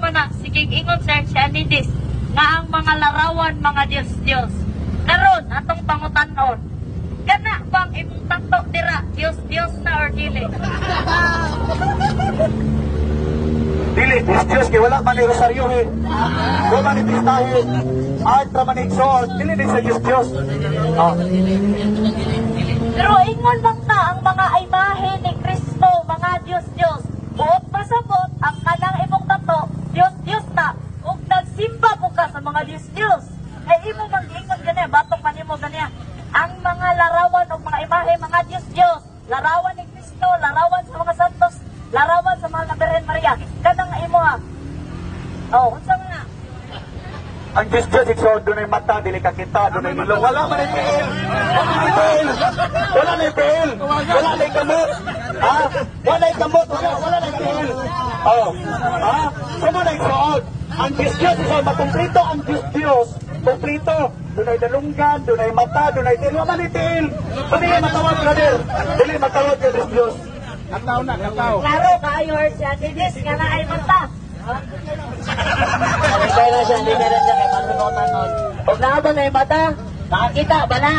pa na, sige ingon sir, si Anidis, nga ang mga larawan, mga Diyos-Diyos. Karon atong pangutanon, kana bang imong tato dira, Diyos-Diyos na or dili? Dili, Diyos kay wala man ni rosaryo eh. Wala man ni pistahe. Art ra man ni igsoon, dili din sa Diyos. Oh. Pero ingon lang na ang mga imahe ni Kristo, mga Diyos-Diyos. Buot pasabot ang kanang imong tato, Diyos-Diyos na. Ug nagsimba mo ka sa mga Diyos-Diyos. Ay imo mag-ingon gani, batok man imo gani. Ang mga larawan o mga imahe, mga Diyos-Diyos. Larawan ni Kristo, larawan sa mga santos, larawan sa mga Birhen Maria. Kanang imo ha. Oh, unsa nga? Ang Diyos igsoon, doon ay mata, dili ka kita, doon ay ilong. Wala man ay piil. Wala na piil. Wala na kamot. Ha? Wala na kamot. Wala na piil. Oh. Ha? Saan na igsoon? Ang Diyos igsoon, makumplito ang Diyos. Kumplito. Doon ay dalunggan, doon ay mata, doon ay piil. Wala na piil. Dili matawag, brother. Dili matawag ka Diyos. Kataw na, kataw. Klaro, kayo si Anidis, nga na ay mata. Kaya na siya, hindi na siya kay Manunotan nun. Huwag na ba na yung mata? Nakakita ba na?